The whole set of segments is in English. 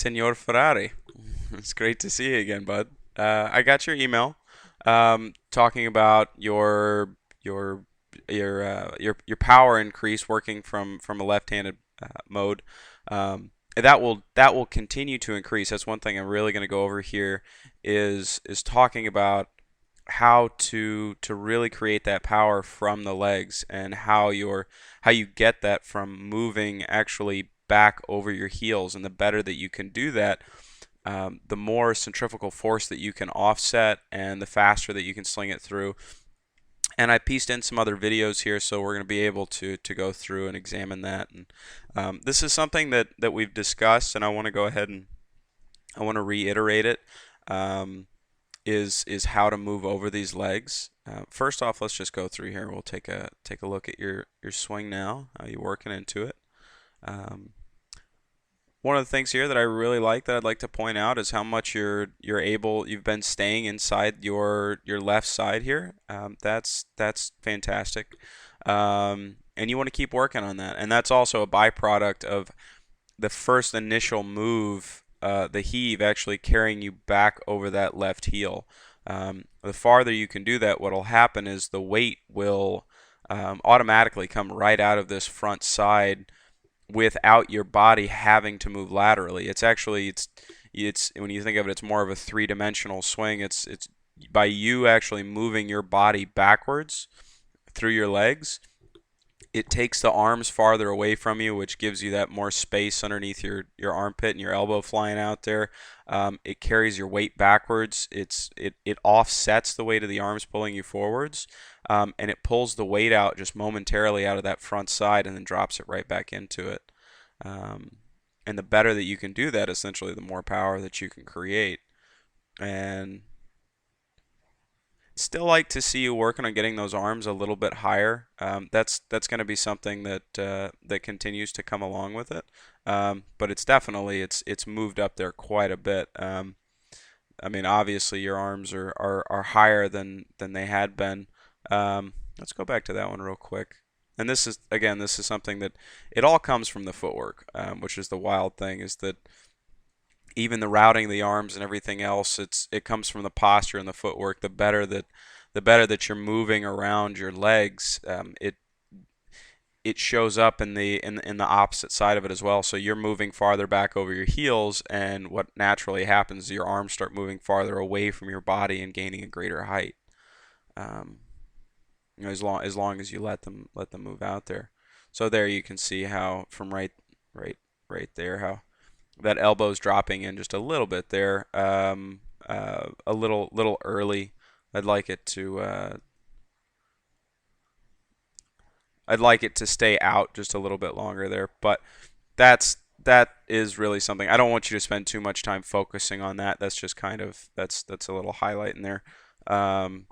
Senor Ferrari. It's great to see you again, bud. I got your email talking about your your power increase working from a left-handed mode. That will continue to increase. That's one thing I'm really going to go over here is talking about how to really create that power from the legs and how you get that from moving actually back over your heels. And the better that you can do that, the more centrifugal force that you can offset and the faster that you can sling it through. And I pieced in some other videos here, so we're going to be able to go through and examine that. And this is something that we've discussed, and I want to go ahead and I want to reiterate it. Is how to move over these legs. First off, let's just go through here. We'll take a look at your swing now. How you working into it? Um, One of the things here that I really like that I'd like to point out is how much you've been staying inside your left side here. That's fantastic, and you want to keep working on that. And that's also a byproduct of the first initial move, the heave actually carrying you back over that left heel. The farther you can do that, what will happen is the weight will automatically come right out of this front side without your body having to move laterally. It's when you think of it, it's more of a three-dimensional swing. It's by you actually moving your body backwards through your legs. It takes the arms farther away from you, which gives you that more space underneath your armpit and your elbow flying out there. It carries your weight backwards. It offsets the weight of the arms pulling you forwards, and it pulls the weight out just momentarily out of that front side and then drops it right back into it. And the better that you can do that, essentially, the more power that you can create. And still like to see you working on getting those arms a little bit higher. That's going to be something that continues to come along with it. But it's moved up there quite a bit. I mean, obviously your arms are higher than they had been. Let's go back to that one real quick. And this is something that it all comes from the footwork, which is the wild thing, is that even the routing of the arms and everything else, it comes from the posture and the footwork. The better that you're moving around your legs, it shows up in the opposite side of it as well. So you're moving farther back over your heels, and what naturally happens is your arms start moving farther away from your body and gaining a greater height. Um, as long as you let them move out there. So there you can see how from right there how that elbow's dropping in just a little bit there, a little early. I'd like it to uh, I'd like it to stay out just a little bit longer there, but that is really something. I don't want you to spend too much time focusing on that. That's just kind of that's a little highlight in there. Um,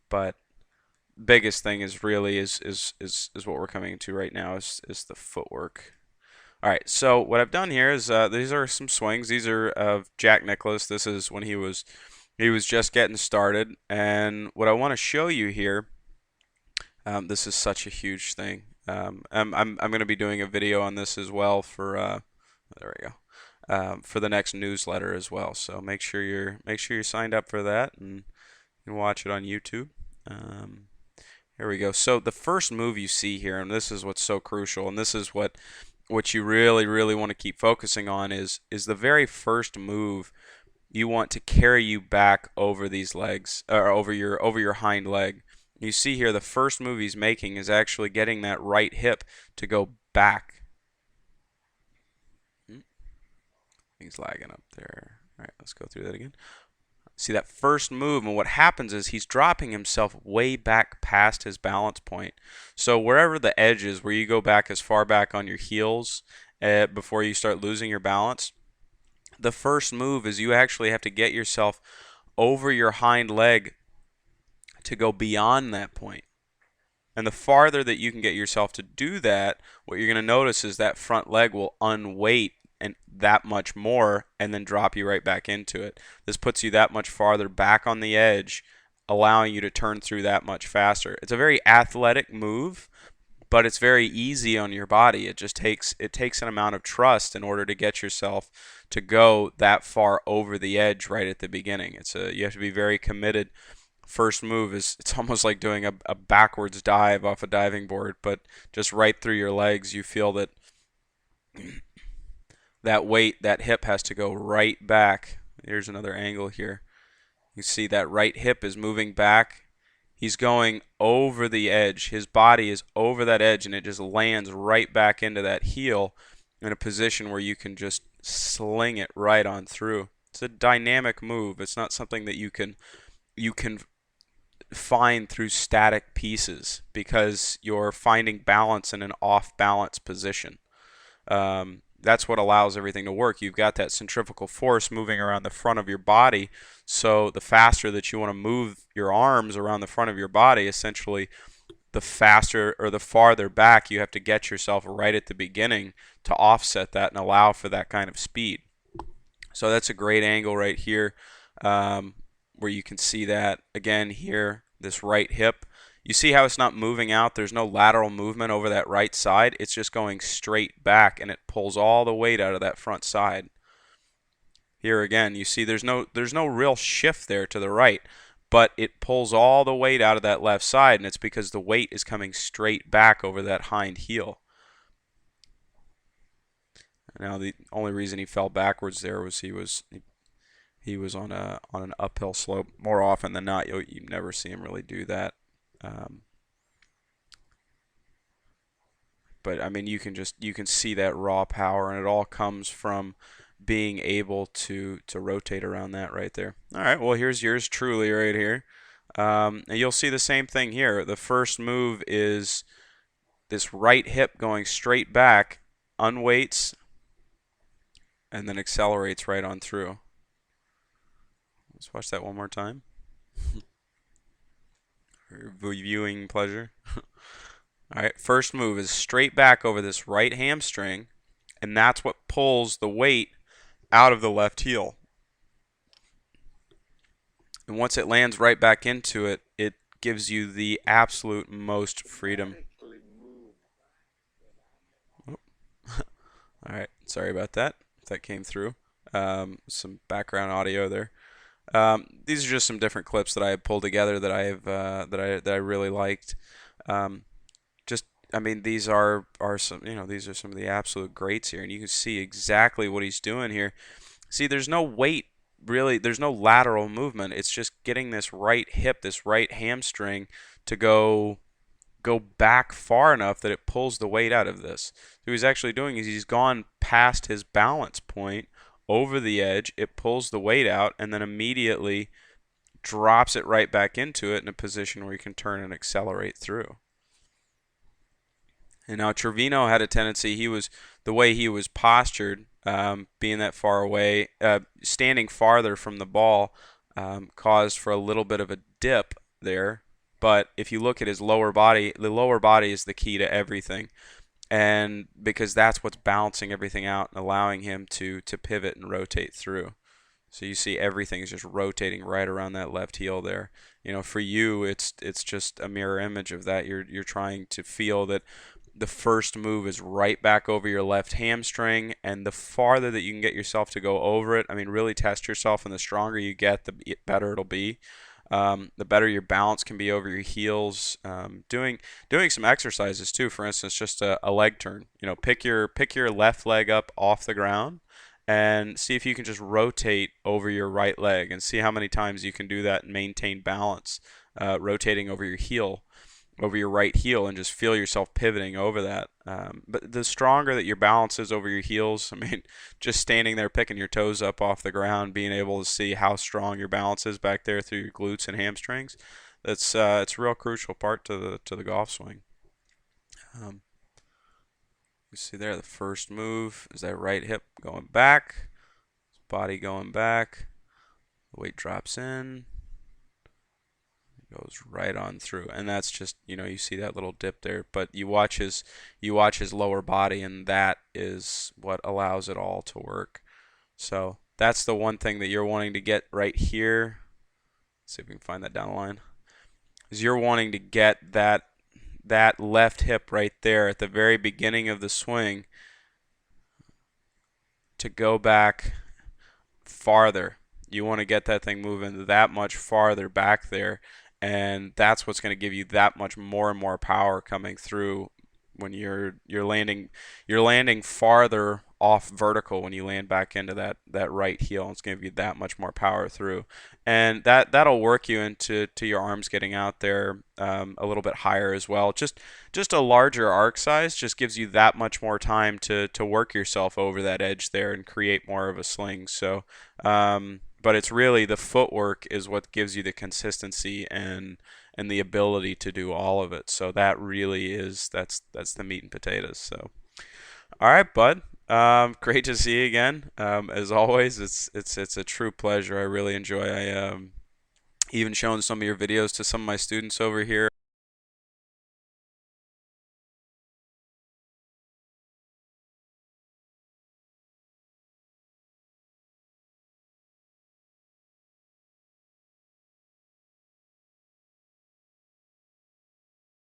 but biggest thing is really is what we're coming to right now is the footwork. All right, so what I've done here is these are some swings. These are of Jack Nicklaus. This is when he was just getting started, and what I want to show you here, this is such a huge thing. I'm going to be doing a video on this as well for there we go, for the next newsletter as well. So make sure you're signed up for that, and you can watch it on YouTube. Um, Here we go. So the first move you see here, and this is what's so crucial, and this is what you really want to keep focusing on is the very first move. You want to carry you back over these legs, or over your hind leg. You see here the first move he's making is actually getting that right hip to go back. Hmm, Things lagging up there. All right, let's go through that again. See that first move, and what happens is he's dropping himself way back past his balance point. So wherever the edge is, where you go back as far back on your heels before you start losing your balance, the first move is you actually have to get yourself over your hind leg to go beyond that point. And the farther that you can get yourself to do that, what you're going to notice is that front leg will unweight and that much more and then drop you right back into it. This puts you that much farther back on the edge, allowing you to turn through that much faster. It's a very athletic move, but it's very easy on your body. It takes an amount of trust in order to get yourself to go that far over the edge right at the beginning. You have to be very committed. First move is it's almost like doing a backwards dive off a diving board, but just right through your legs. You feel that weight, that hip has to go right back. Here's another angle here. You see that right hip is moving back. He's going over the edge. His body is over that edge, and it just lands right back into that heel in a position where you can just sling it right on through. It's a dynamic move. It's not something that you can find through static pieces because you're finding balance in an off balance position. That's what allows everything to work. You've got that centrifugal force moving around the front of your body, so the faster that you want to move your arms around the front of your body, essentially the faster or the farther back you have to get yourself right at the beginning to offset that and allow for that kind of speed. So that's a great angle right here, where you can see that again here, this right hip. You see how it's not moving out? There's no lateral movement over that right side. It's just going straight back, and it pulls all the weight out of that front side. Here again, you see there's no real shift there to the right, but it pulls all the weight out of that left side, and it's because the weight is coming straight back over that hind heel. Now the only reason he fell backwards there was he was on an uphill slope. More often than not, you never see him really do that. But I mean, you can see that raw power, and it all comes from being able to rotate around that right there. All right, well here's yours truly right here, and you'll see the same thing here. The first move is this right hip going straight back, unweights, and then accelerates right on through. Let's watch that one more time. For viewing pleasure. All right, first move is straight back over this right hamstring, and that's what pulls the weight out of the left heel. And once it lands right back into it, it gives you the absolute most freedom. Oh. All right, sorry about that. If that came through. Some background audio there. These are just some different clips that I have pulled together that I really liked. I mean, these are some these are some of the absolute greats here, and you can see exactly what he's doing here. See, there's no weight really. There's no lateral movement. It's just getting this right hip, this right hamstring to go back far enough that it pulls the weight out of this. So what he's actually doing is he's gone past his balance point over the edge. It pulls the weight out and then immediately drops it right back into it in a position where you can turn and accelerate through. And now Trevino had a tendency, the way he was postured, being that far away, standing farther from the ball, caused for a little bit of a dip there. But if you look at his lower body, the lower body is the key to everything. And because that's what's balancing everything out and allowing him to pivot and rotate through. So you see everything is just rotating right around that left heel there. For you, it's just a mirror image of that. You're trying to feel that the first move is right back over your left hamstring, and the farther that you can get yourself to go over it, I mean, really test yourself, and the stronger you get, the better it'll be. The better your balance can be over your heels. Doing some exercises too. For instance, just a leg turn. Pick your left leg up off the ground and see if you can just rotate over your right leg, and see how many times you can do that and maintain balance, rotating over your right heel, and just feel yourself pivoting over that. But the stronger that your balance is over your heels, I mean, just standing there picking your toes up off the ground, being able to see how strong your balance is back there through your glutes and hamstrings, it's a real crucial part to the golf swing. You see there, the first move is that right hip going back, body going back, the weight drops in, goes right on through, and that's just you see that little dip there, but you watch his lower body, and that is what allows it all to work. So that's the one thing that you're wanting to get right here. Let's see if we can find that down the line. Is you're wanting to get that that left hip right there at the very beginning of the swing to go back farther. You want to get that thing moving that much farther back there, and that's what's going to give you that much more and more power coming through when you're landing farther off vertical when you land back into that right heel. It's going to give you that much more power through, and that'll work you into your arms getting out there a little bit higher as well. Just a larger arc size just gives you that much more time to work yourself over that edge there and create more of a sling. So but it's really the footwork is what gives you the consistency and the ability to do all of it. So that really is that's the meat and potatoes. So all right, bud. Great to see you again. As always, it's a true pleasure. I really enjoy. I even showing some of your videos to some of my students over here.